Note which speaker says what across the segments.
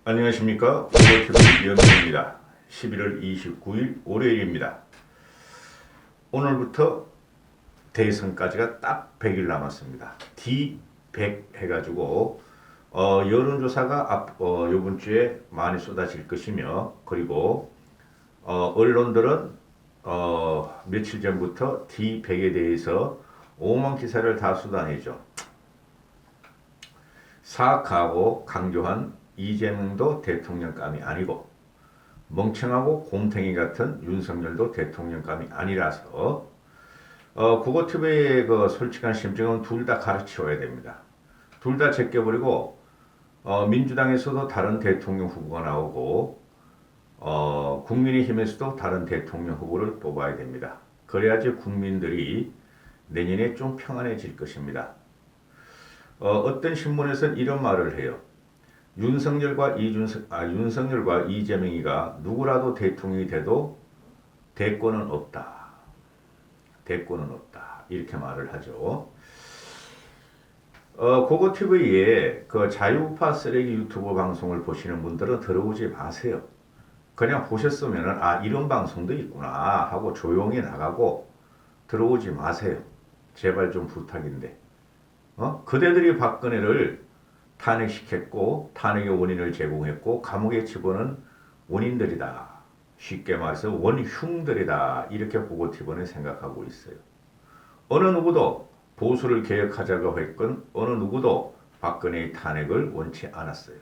Speaker 1: 안녕하십니까. 고고TV 연명입니다. 11월 29일 월요일입니다. 오늘부터 대선까지가 딱 100일 남았습니다. D100 해가지고 여론조사가 이번 주에 많이 쏟아질 것이며, 그리고 언론들은 며칠 전부터 D100에 대해서 오만 기사를 다 쏟아내죠. 사악하고 강조한 이재명도 대통령감이 아니고, 멍청하고 곰탱이 같은 윤석열도 대통령감이 아니라서 국어TV의 그 솔직한 심정은 둘 다 가르쳐야 됩니다. 둘 다 제껴버리고 민주당에서도 다른 대통령 후보가 나오고 국민의힘에서도 다른 대통령 후보를 뽑아야 됩니다. 그래야지 국민들이 내년에 좀 평안해질 것입니다. 어떤 신문에서는 이런 말을 해요. 윤석열과 이재명이가 누구라도 대통령이 돼도 대권은 없다. 대권은 없다. 이렇게 말을 하죠. 고고TV에 그 자유우파 쓰레기 유튜브 방송을 보시는 분들은 들어오지 마세요. 그냥 보셨으면 이런 방송도 있구나 하고 조용히 나가고 들어오지 마세요. 제발 좀 부탁인데. 그대들이 박근혜를 탄핵시켰고 탄핵의 원인을 제공했고 감옥에 집어넣은 원인들이다. 쉽게 말해서 원흉들이다. 이렇게 고고TV는 생각하고 있어요. 어느 누구도 보수를 개혁하자고 했건 어느 누구도 박근혜의 탄핵을 원치 않았어요.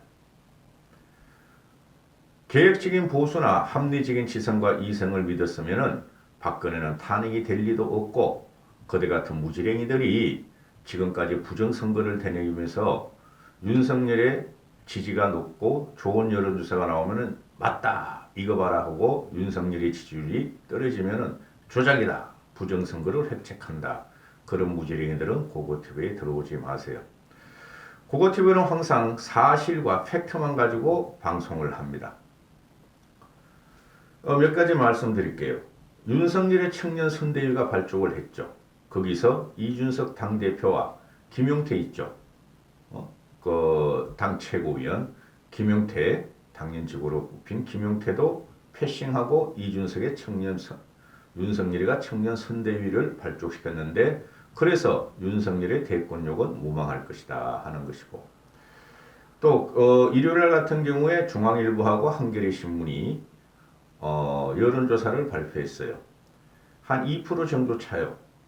Speaker 1: 개혁적인 보수나 합리적인 지성과 이성을 믿었으면 박근혜는 탄핵이 될 리도 없고, 그대 같은 무지랭이들이 지금까지 부정선거를 되뇌이면서 윤석열의 지지가 높고 좋은 여론조사가 나오면 맞다 이거 봐라 하고 윤석열의 지지율이 떨어지면 조작이다, 부정선거를 획책한다. 그런 무지랭이들은 고고TV에 들어오지 마세요. 고고TV는 항상 사실과 팩트만 가지고 방송을 합니다. 몇 가지 말씀드릴게요. 윤석열의 청년 선대위가 발족을 했죠. 거기서 이준석 당대표와 김용태 있죠. 그 당 최고위원 김용태, 당연직으로 뽑힌 김용태도 패싱하고 이준석의 윤석열이가 청년 선대위를 발족시켰는데, 그래서 윤석열의 대권력은 무망할 것이다 하는 것이고, 또 일요일 같은 경우에 중앙일보하고 한겨레 신문이 여론조사를 발표했어요. 한 2% 정도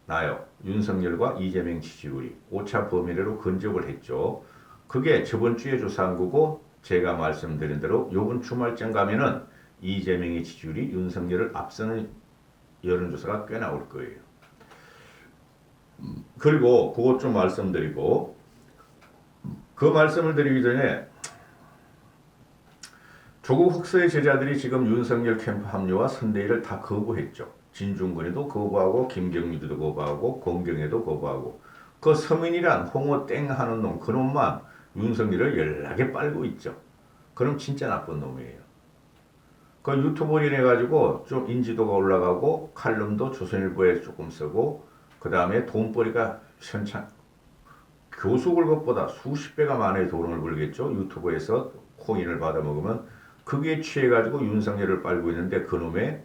Speaker 1: 나요. 윤석열과 이재명 지지율이 오차 범위 내로 근접을 했죠. 그게 저번 주에 조사한 거고, 제가 말씀드린 대로 요번 주말쯤 가면은 이재명의 지지율이 윤석열을 앞서는 여론조사가 꽤 나올 거예요. 그리고 그것 좀 말씀드리고, 그 말씀을 드리기 전에 조국 흑서의 제자들이 지금 윤석열 캠프 합류와 선대위를 다 거부했죠. 진중권에도 거부하고 김경유도 거부하고 공경에도 거부하고, 그 서민이란 홍어 땡 하는 놈, 그놈만 윤석열을 연락에 빨고 있죠. 그럼 진짜 나쁜 놈이에요. 그 유튜버를 해가지고 좀 인지도가 올라가고 칼럼도 조선일보에 조금 쓰고, 그 다음에 돈벌이가 교수 월급보다 수십 배가 많은 돈을 벌겠죠. 유튜브에서 코인을 받아먹으면 그게 취해가지고 윤석열을 빨고 있는데, 그놈의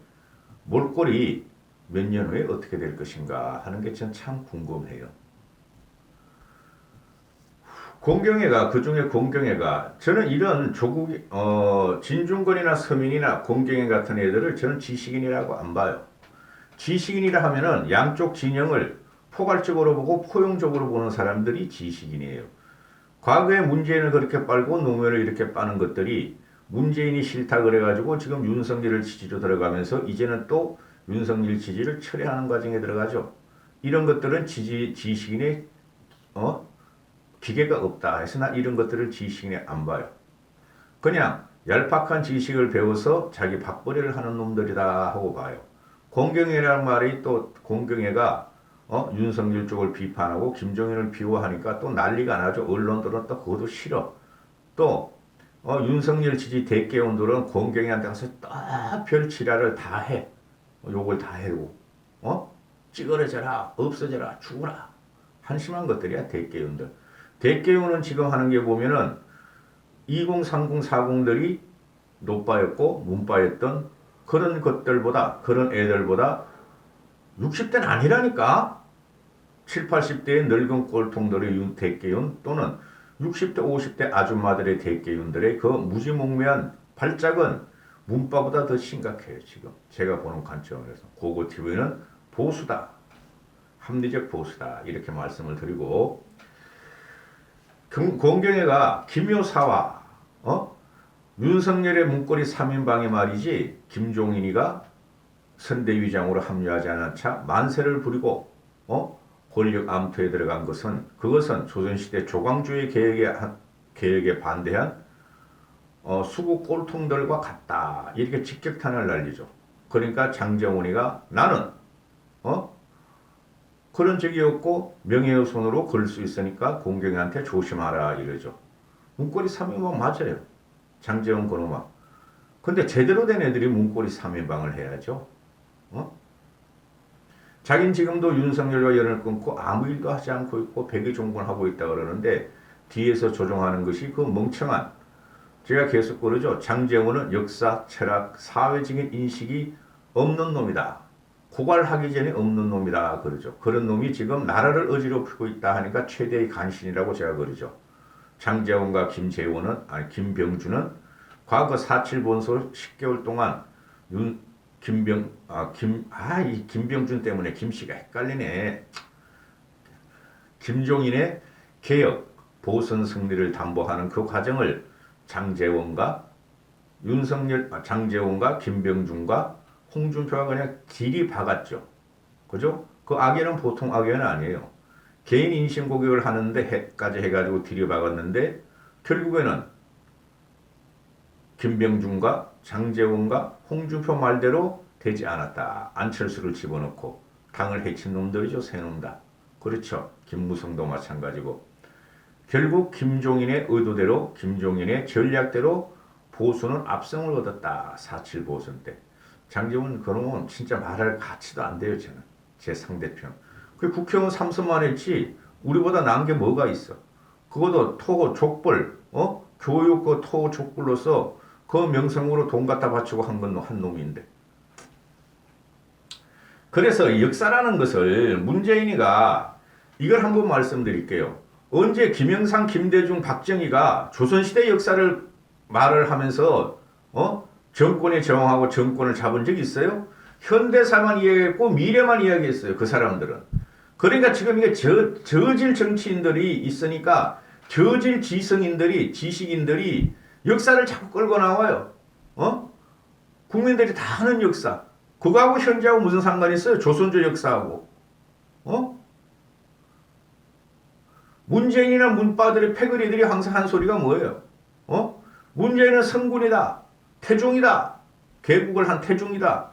Speaker 1: 몰골이 몇 년 후에 어떻게 될 것인가 하는 게 참 궁금해요. 공경애가, 그중에 공경애가, 저는 이런 진중권이나 서민이나 공경애 같은 애들을 저는 지식인이라고 안 봐요. 지식인이라 하면은 양쪽 진영을 포괄적으로 보고 포용적으로 보는 사람들이 지식인이에요. 과거에 문재인을 그렇게 빨고 노무현을 이렇게 빠는 것들이 문재인이 싫다 그래가지고 지금 윤석열을 지지로 들어가면서 이제는 또 윤석열 지지를 철회하는 과정에 들어가죠. 이런 것들은 지식인의 기계가 없다 해서 나 이런 것들을 지식인에 안 봐요. 그냥 얄팍한 지식을 배워서 자기 밥벌이를 하는 놈들이다 하고 봐요. 공경애라는 말이, 또 공경애가 윤석열 쪽을 비판하고 김정은을 비호하니까 또 난리가 나죠. 언론들은 또 그것도 싫어. 또 윤석열 지지 대깨운들은 공경애한테 가서 딱 별치라를 다 해. 욕을 다 해고 찌그러져라, 없어져라, 죽어라. 한심한 것들이야 대깨운들. 대깨운은 지금 하는 게 보면은 2030, 40들이 노빠였고 문빠였던 그런 것들보다 그런 애들보다 60대는 아니라니까. 7, 80대의 늙은 꼴통들의 대개윤 또는 60대, 50대 아줌마들의 대개윤들의 그 무지몽매한 발작은 문바보다 더 심각해요. 지금 제가 보는 관점에서 고고TV는 보수다. 합리적 보수다. 이렇게 말씀을 드리고 공경회가 김효사와 윤석열의 문고리 3인방이 말이지 김종인이가 선대위장으로 합류하지 않았자 만세를 부리고 권력 암투에 들어간 것은 그것은 조선시대 조광조의 계획에 반대한 수구 꼴통들과 같다. 이렇게 직격탄을 날리죠. 그러니까 장정훈이가 나는 그런 적이 없고 명예훼손으로 걸 수 있으니까 공경한테 조심하라 이러죠. 문고리 3인방 맞아요. 장재훈 그놈아. 근데 제대로 된 애들이 문고리 3인방을 해야죠. 자긴 지금도 윤석열과 연을 끊고 아무 일도 하지 않고 있고 백의종군하고 있다 그러는데 뒤에서 조종하는 것이 그 멍청한 제가 계속 그러죠. 장재훈은 역사, 철학, 사회적인 인식이 없는 놈이다. 고갈하기 전에 없는 놈이다 그러죠. 그런 놈이 지금 나라를 어지럽히고 있다 하니까 최대의 간신이라고 제가 그러죠. 장재훈과 김병준은 과거 4.7 본소 10개월 동안 이 김병준 때문에 김씨가 헷갈리네. 김종인의 개혁, 보선 승리를 담보하는 그 과정을 장재원과 김병준과 홍준표가 그냥 길이 박았죠. 그죠? 그 악연은 보통 악연은 아니에요. 개인 인신 공격을 하는데 해가지고 들이박았는데 결국에는 김병준과 장재원과 홍준표 말대로 되지 않았다. 안철수를 집어넣고 당을 해친 놈들이죠. 새놈 다. 그렇죠. 김무성도 마찬가지고 결국 김종인의 의도대로 김종인의 전략대로 보수는 압승을 얻었다. 4.7 보선 때. 장재원 그놈은 진짜 말할 가치도 안 돼요. 저는. 제 상대편. 그 국회의원 3선만 했지 우리보다 나은 게 뭐가 있어. 그것도 토호 족벌 교육 그 토호 족벌로서 그 명성으로 돈 갖다 바치고 한 놈인데. 그래서 역사라는 것을 문재인이가 이걸 한번 말씀드릴게요. 언제 김영삼, 김대중, 박정희가 조선시대 역사를 말을 하면서 정권에 저항하고 정권을 잡은 적이 있어요? 현대사만 이야기했고 미래만 이야기했어요. 그 사람들은. 그러니까 지금 이게 저질 정치인들이 있으니까 저질 지식인들이 역사를 자꾸 끌고 나와요. 국민들이 다 아는 역사. 그거하고 현재하고 무슨 상관이 있어요? 조선조 역사하고. 문재인이나 문빠들의 패거리들이 항상 한 소리가 뭐예요? 문재인은 성군이다. 태종이다. 개국을 한 태종이다.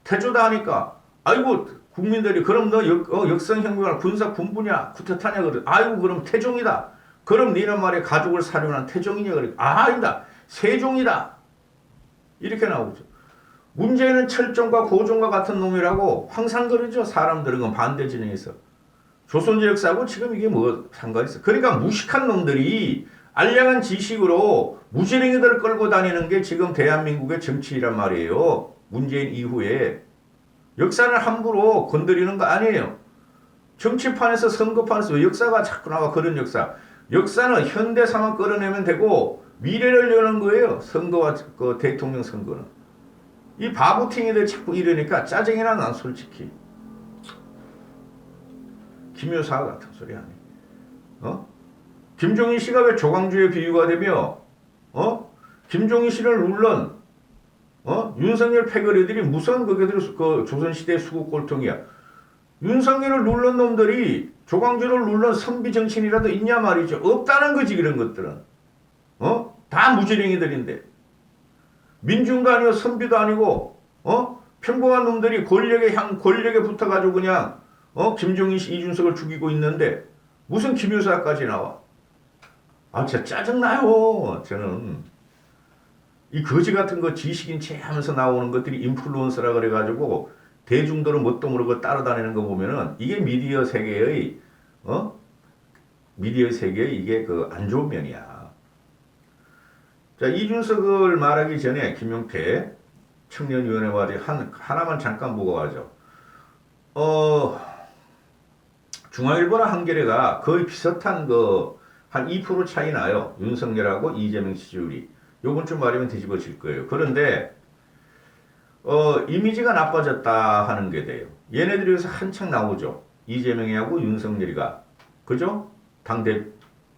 Speaker 1: 태조다 하니까 아이고 국민들이 그럼 너 역성혁명을 군사 군부냐 쿠데타냐 그래. 아이고 그럼 태종이다. 그럼 니는 말에 가족을 살해한 태종이냐 그래. 아니다. 세종이다. 이렇게 나오죠. 문재인은 철종과 고종과 같은 놈이라고 항상 그러죠. 사람들은 반대 진영에서. 조선조 역사하고 지금 이게 뭐 상관이 있어. 그러니까 무식한 놈들이 알량한 지식으로 무지랭이들을 끌고 다니는 게 지금 대한민국의 정치이란 말이에요. 문재인 이후에. 역사는 함부로 건드리는 거 아니에요. 정치판에서 선거판에서 역사가 자꾸 나와 그런 역사. 역사는 현대사만 끌어내면 되고 미래를 여는 거예요. 선거와 그 대통령 선거는. 이 바보팅이들 자꾸 이러니까 짜증이 나 난 솔직히. 김효사 같은 소리 아니에요. 김종인 씨가 왜 조광주의 비유가 되며 김종인 씨를 눌른 윤석열 패거리들이 무슨 그게들 그 조선시대 수국 꼴통이야. 윤석열을 눌른 놈들이 조광주를 눌른 선비 정신이라도 있냐 말이죠. 없다는 거지 이런 것들은. 다 무지랭이들인데. 민중도 아니고 선비도 아니고 평범한 놈들이 권력에 붙어가지고 그냥 김종인 씨 이준석을 죽이고 있는데 무슨 김효사까지 나와. 아 진짜 짜증나요. 저는. 이 거지 같은 거 지식인 체 하면서 나오는 것들이 인플루언서라 그래가지고 대중들은 뭣도 모르고 따라다니는 거 보면은 이게 미디어 세계의 미디어 세계에 이게 그 안 좋은 면이야. 자, 이준석을 말하기 전에 김용태 청년위원회 말이 하나만 잠깐 보고 가죠. 중앙일보나 한겨레가 거의 비슷한 한 2% 차이 나요. 윤석열하고 이재명 지지율이. 요번 주 말이면 뒤집어질 거예요. 그런데 이미지가 나빠졌다 하는 게 돼요. 얘네들이 여기서 한창 나오죠. 이재명이하고 윤석열이가. 그죠?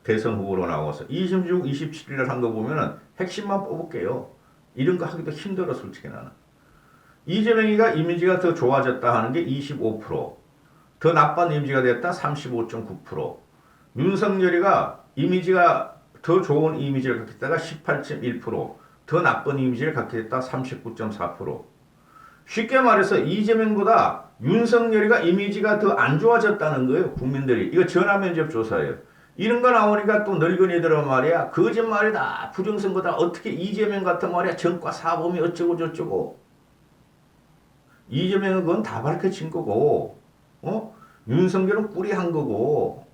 Speaker 1: 대선 후보로 나와서 26, 27일 날 한 거 보면은 핵심만 뽑을게요. 이런 거 하기도 힘들어 솔직히 나는. 이재명이가 이미지가 더 좋아졌다 하는 게 25%, 더 나쁜 이미지가 됐다 35.9%, 윤석열이가 이미지가 더 좋은 이미지를 갖게 됐다가 18.1%, 더 나쁜 이미지를 갖게 됐다 39.4%. 쉽게 말해서 이재명보다 윤석열이가 이미지가 더 안 좋아졌다는 거예요. 국민들이. 이거 전화면접 조사예요. 이런 거 나오니까 또 늙은이들은 말이야. 거짓말이다. 부정선거다. 어떻게 이재명 같은 말이야. 전과 사범이 어쩌고 저쩌고. 이재명은 그건 다 밝혀진 거고. 윤석열은 꾸리한 거고.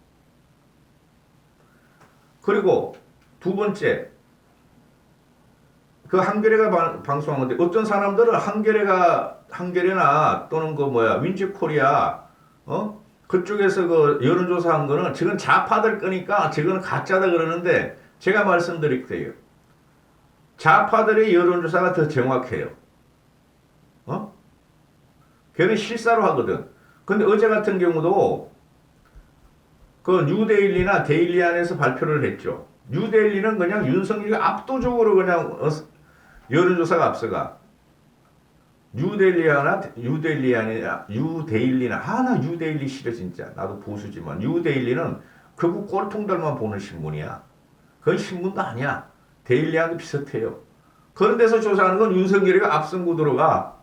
Speaker 1: 그리고 두 번째. 그 한겨레가 방송한 건데 어떤 사람들은 한겨레나 또는 민주코리아 그쪽에서 그 여론조사한 거는 지금 좌파들 거니까 저거는 가짜다 그러는데 제가 말씀드릴게요. 좌파들의 여론조사가 더 정확해요. 걔는 실사로 하거든. 근데 어제 같은 경우도 그 뉴데일리나 데일리 안에서 발표를 했죠. 뉴데일리는 그냥 윤석열이가 압도적으로 그냥 여론조사가 앞서가. 뉴데일리나 나 뉴데일리 싫어 진짜. 나도 보수지만 뉴데일리는 극우 꼴통들만 보는 신문이야. 그건 신문도 아니야. 데일리하고 비슷해요. 그런 데서 조사하는 건 윤석열이가 앞선 구도로가.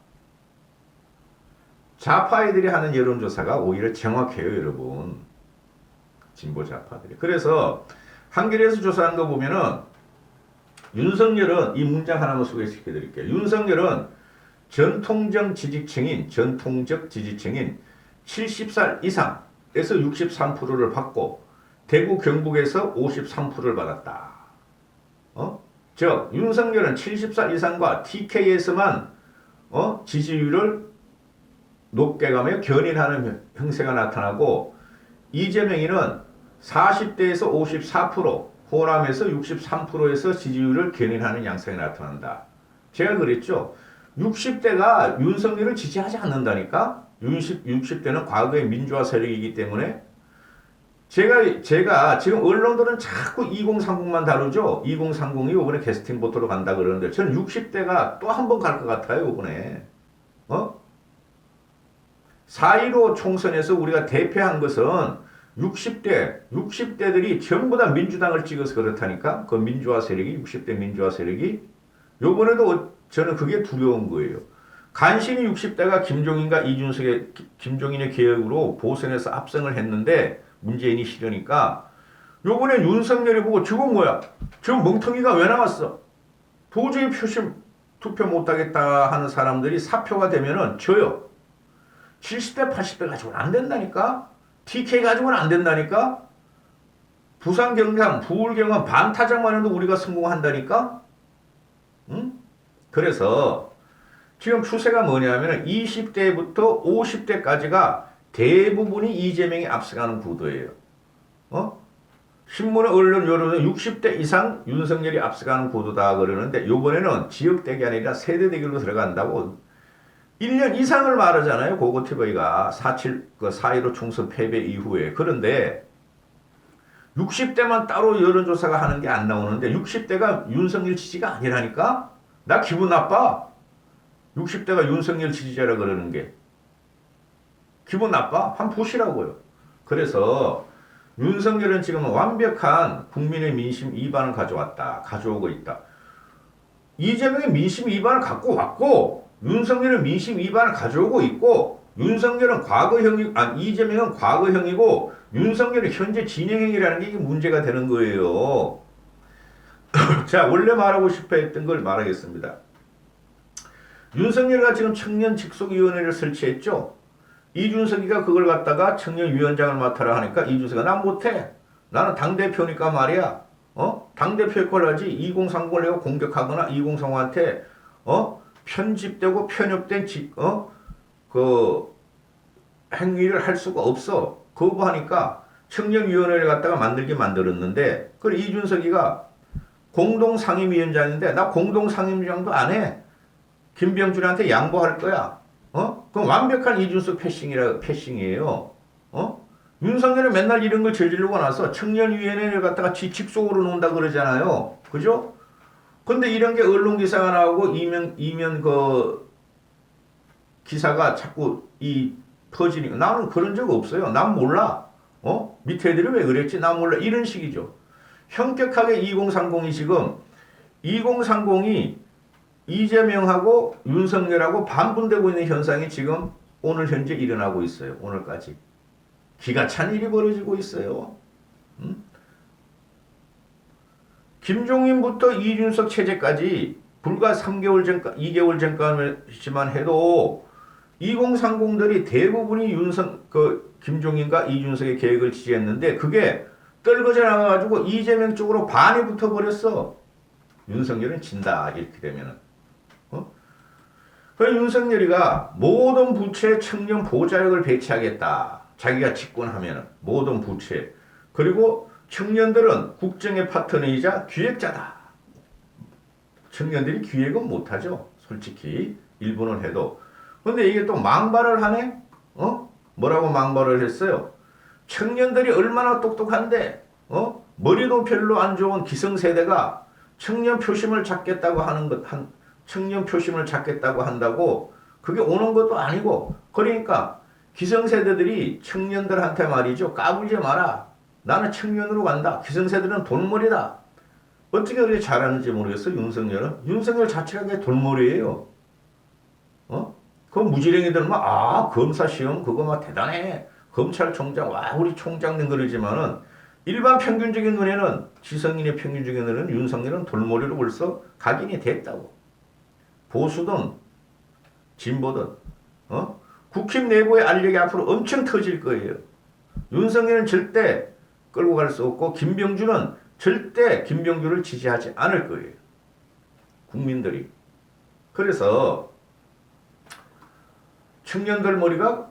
Speaker 1: 좌파애들이 하는 여론조사가 오히려 정확해요, 여러분. 진보 좌파들이. 그래서 한겨레에서 조사한 거 보면은 윤석열은 이 문장 하나만 소개시켜 드릴게요. 윤석열은 전통적 지지층인 70살 이상에서 63%를 받고 대구 경북에서 53%를 받았다. 즉 윤석열은 70살 이상과 TK에서만 지지율을 높게 가며 견인하는 형세가 나타나고 이재명이는 40대에서 54%, 호남에서 63%에서 지지율을 견인하는 양상이 나타난다. 제가 그랬죠. 60대가 윤석열을 지지하지 않는다니까? 60대는 과거의 민주화 세력이기 때문에 제가 지금 언론들은 자꾸 2030만 다루죠. 2030이 이번에 캐스팅 보트로 간다 그러는데 저는 60대가 또 한 번 갈 것 같아요. 이번에. 4.15 총선에서 우리가 대패한 것은 60대들이 전부 다 민주당을 찍어서 그렇다니까? 그 민주화 세력이, 60대 민주화 세력이. 요번에도 저는 그게 두려운 거예요. 간신히 60대가 김종인의 개혁으로 보선에서 압승을 했는데 문재인이 싫으니까 요번에 윤석열이 보고 저건 뭐야? 저 멍텅이가 왜 나왔어? 도저히 투표 못하겠다 하는 사람들이 사표가 되면은 져요. 70대, 80대 가지고는 안 된다니까? TK 가지고는 안 된다니까? 부산, 경남, 부울, 경남 반타작만 해도 우리가 성공한다니까? 응? 그래서 지금 추세가 뭐냐면 20대부터 50대까지가 대부분이 이재명이 앞서가는 구도예요. 신문, 언론, 여론은 60대 이상 윤석열이 앞서가는 구도다 그러는데 요번에는 지역대결이 아니라 세대대결로 들어간다고 1년 이상을 말하잖아요. 고고티버이가 4.15 총선 패배 이후에. 그런데 60대만 따로 여론조사가 하는 게 안 나오는데 60대가 윤석열 지지가 아니라니까? 나 기분 나빠. 60대가 윤석열 지지자라 그러는 게. 기분 나빠? 한번 보시라고요. 그래서 윤석열은 지금 완벽한 국민의 민심 이반을 가져오고 있다. 이재명의 민심 이반을 갖고 왔고 윤석열은 민심 이반을 가져오고 있고 이재명은 과거형이고 윤석열은 현재 진행형이라는 게 문제가 되는 거예요. 자, 원래 말하고 싶어 했던 걸 말하겠습니다. 윤석열가 지금 청년 직속위원회를 설치했죠. 이준석이가 그걸 갖다가 청년위원장을 맡아라 하니까 이준석이가 난 못해. 나는 당대표니까 말이야. 당대표의 걸 하지 2030을 내가 공격하거나 2030한테 편집되고 편협된 그 행위를 할 수가 없어. 거부하니까 청년위원회를 갖다가 만들었는데 그걸 이준석이가 공동상임위원장인데 나 공동상임위원장도 안 해. 김병준한테 양보할 거야. 그럼 완벽한 이준석 패싱이에요. 윤석열이 맨날 이런 걸 저지르고 나서 청년위원회를 갖다가 지칙속으로 놓는다 그러잖아요. 그죠? 근데 이런 게 언론 기사가 나오고 이면 그 기사가 자꾸 퍼지니까 나는 그런 적 없어요. 난 몰라. 밑에 애들이 왜 그랬지? 난 몰라. 이런 식이죠. 현격하게 2030이 지금 2030이 이재명하고 윤석열하고 반분되고 있는 현상이 지금 오늘 현재 일어나고 있어요. 오늘까지. 기가 찬 일이 벌어지고 있어요. 김종인부터 이준석 체제까지 불과 3개월 전까 2개월 전까지만 해도 2030들이 대부분이 김종인과 이준석의 계획을 지지했는데 그게 떨궈져 나가가지고 이재명 쪽으로 반이 붙어버렸어. 윤석열은 진다 이렇게 되면은. 그 윤석열이가 모든 부처에 청년 보좌역을 배치하겠다. 자기가 집권하면은 모든 부처에. 그리고 청년들은 국정의 파트너이자 기획자다. 청년들이 기획은 못하죠. 솔직히 일본은 해도. 근데 이게 또 망발을 하네? 뭐라고 망발을 했어요? 청년들이 얼마나 똑똑한데, 머리도 별로 안 좋은 기성세대가 청년 표심을 잡겠다고 청년 표심을 잡겠다고 한다고 그게 오는 것도 아니고, 그러니까 기성세대들이 청년들한테 말이죠. 까불지 마라. 나는 청년으로 간다. 기성세대는 돌머리다. 어떻게 그렇게 잘하는지 모르겠어, 윤석열은. 윤석열 자체가 그게 돌머리예요. 그 무지랭이들 검사 시험 그거 대단해. 검찰총장 우리 총장님 그러지만은 일반 평균적인 눈에는 지성인의 평균적인 눈에는 윤석열은 돌머리로 벌써 각인이 됐다고. 보수든 진보든 국힘 내부의 알력이 앞으로 엄청 터질 거예요. 윤석열은 절대 끌고 갈 수 없고 김병준은 절대 김병준을 지지하지 않을 거예요. 국민들이. 그래서 청년들 머리가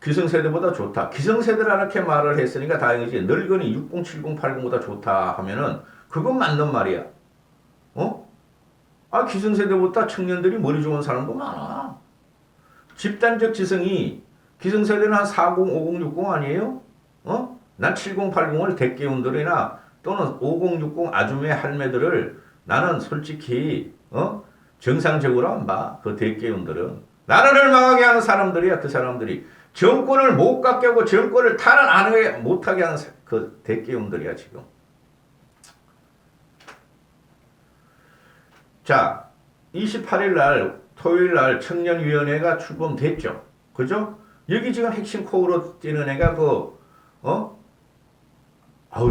Speaker 1: 기성세대보다 좋다. 기성세대라 이렇게 말을 했으니까 다행이지. 늙은이 60, 70, 80보다 좋다 하면은 그건 맞는 말이야. 기성세대보다 청년들이 머리 좋은 사람도 많아. 집단적 지성이 기성세대는 한 40, 50, 60 아니에요? 난 70, 80을 대깨운들이나 또는 50, 60 아줌매 할매들을 나는 솔직히 정상적으로 안 봐. 그 대깨운들은. 나라를 망하게 하는 사람들이야. 그 사람들이. 정권을 못 갖게 하고 정권을 탈환 못하게 하는 그 대깨운들이야 지금. 자, 28일 날 토요일 날 청년위원회가 출범됐죠. 그죠? 여기 지금 핵심 코어로 뛰는 애가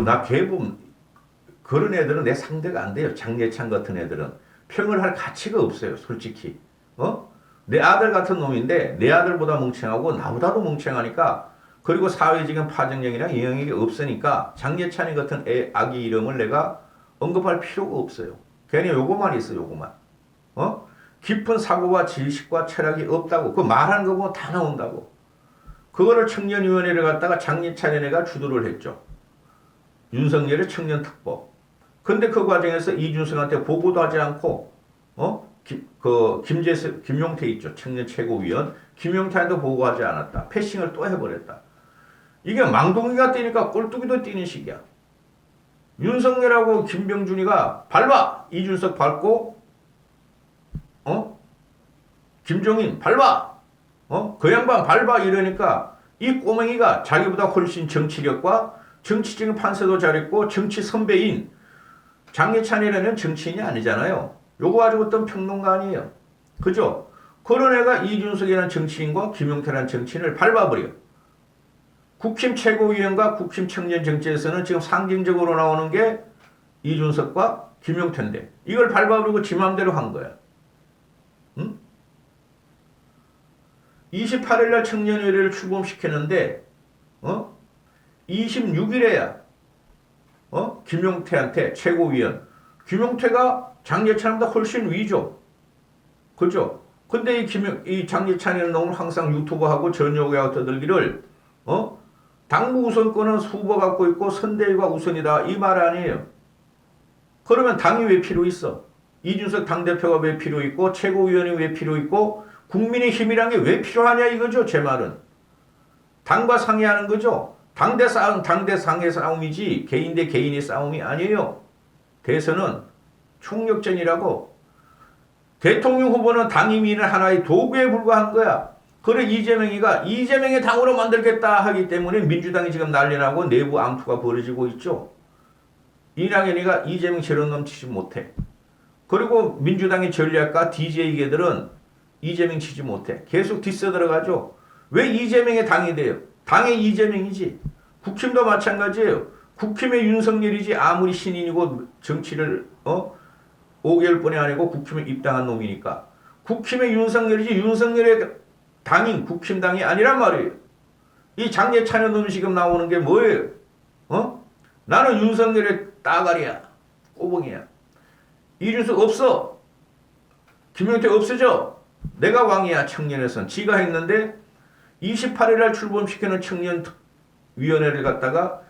Speaker 1: 나 개봉 그런 애들은 내 상대가 안 돼요. 장례찬 같은 애들은 평을 할 가치가 없어요. 솔직히. 내 아들 같은 놈인데 내 아들보다 멍청하고 나보다도 멍청하니까 그리고 사회적인 파급력이나 영향력이 없으니까 장례찬이 같은 아기 이름을 내가 언급할 필요가 없어요. 괜히 요거만 있어 요거만. 깊은 사고와 지식과 철학이 없다고 그 말하는 거 보면 다 나온다고. 그거를 청년위원회를 갖다가 장례찬이 내가 주도를 했죠. 윤석열의 청년특보. 근데 그 과정에서 이준석한테 보고도 하지 않고 김용태 있죠. 청년 최고위원. 김용태한테 보고하지 않았다. 패싱을 또 해버렸다. 이게 망둥이가 뛰니까 꼴뚜기도 뛰는 식이야. 윤석열하고 김병준이가 밟아! 이준석 밟고, 김종인 밟아! 그 양반 밟아! 이러니까 이 꼬맹이가 자기보다 훨씬 정치력과 정치적인 판세도 잘했고 정치 선배인 장례찬이라는 정치인이 아니잖아요. 요거 가지고 어떤 평론가 아니에요. 그죠? 그런 애가 이준석이라는 정치인과 김용태라는 정치인을 밟아버려. 국힘 최고위원과 국힘 청년정치에서는 지금 상징적으로 나오는 게 이준석과 김용태인데 이걸 밟아버리고 지 맘대로 한 거야. 28일 날 청년회의를 출범시켰는데 26일에야 김용태한테 최고위원. 김용태가 장예찬보다 훨씬 위죠. 그죠? 근데 이 장예찬이라는 놈은 항상 유튜버하고 전역에 떠들기를, 당무 우선권은 후보 갖고 있고 선대위가 우선이다. 이 말 아니에요. 그러면 당이 왜 필요 있어? 이준석 당대표가 왜 필요 있고, 최고위원이 왜 필요 있고, 국민의힘이란 게 왜 필요하냐 이거죠, 제 말은. 당과 상의하는 거죠. 당대 상의 싸움이지, 개인 대 개인의 싸움이 아니에요. 대선은 총력전이라고. 대통령 후보는 당임위는 하나의 도구에 불과한 거야. 그래 이재명의 당으로 만들겠다 하기 때문에 민주당이 지금 난리나고 내부 암투가 벌어지고 있죠. 이낙연이가 이재명 저런 놈 치지 못해. 그리고 민주당의 전략가 DJ계들은 이재명 치지 못해. 계속 뒤써 들어가죠. 왜 이재명의 당이 돼요? 당의 이재명이지. 국힘도 마찬가지예요. 국힘의 윤석열이지 아무리 신인이고 정치를 5개월뿐이 아니고 국힘에 입당한 놈이니까. 국힘의 윤석열이지 윤석열의 당인 국힘당이 아니란 말이에요. 이 장예찬의 놈이 지금 나오는 게 뭐예요? 나는 윤석열의 따가리야. 꼬봉이야. 이준석 없어. 김용태 없어져. 내가 왕이야. 청년에선. 지가 했는데 28일날 출범시키는 청년위원회를 갖다가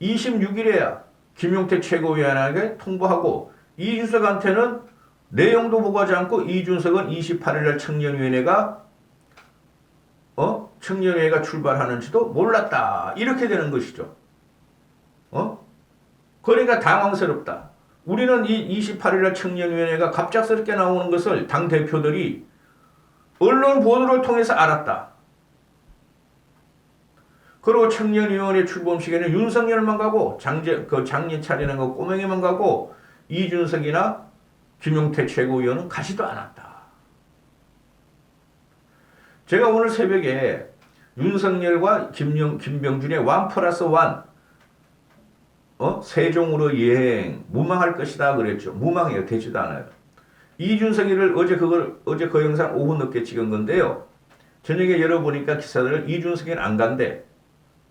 Speaker 1: 26일에야 김용태 최고위원에게 통보하고 이준석한테는 내용도 보고하지 않고 이준석은 28일날 청년위원회가 청년회가 출발하는지도 몰랐다. 이렇게 되는 것이죠. 그러니까 당황스럽다. 우리는 이 28일날 청년위원회가 갑작스럽게 나오는 것을 당대표들이 언론 보도를 통해서 알았다. 그리고 청년위원회 출범식에는 윤석열만 가고 장예찬이라는 거 꼬맹이만 가고 이준석이나 김용태 최고위원은 가지도 않았다. 제가 오늘 새벽에 윤석열과 김병준의 1+1 세종으로 여행 무망할 것이다 그랬죠. 무망해요. 되지도 않아요. 이준석이를 어제 그 영상 오후 늦게 찍은 건데요. 저녁에 열어보니까 기사들을 이준석이는 안 간대.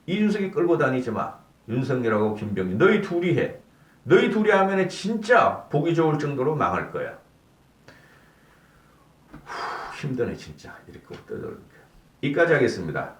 Speaker 1: 이준석이 끌고 다니지 마. 윤석열하고 김병준. 너희 둘이 해. 너희 둘이 하면 진짜 보기 좋을 정도로 망할 거야. 힘드네 진짜. 이렇게 떠들니까. 이까지 하겠습니다.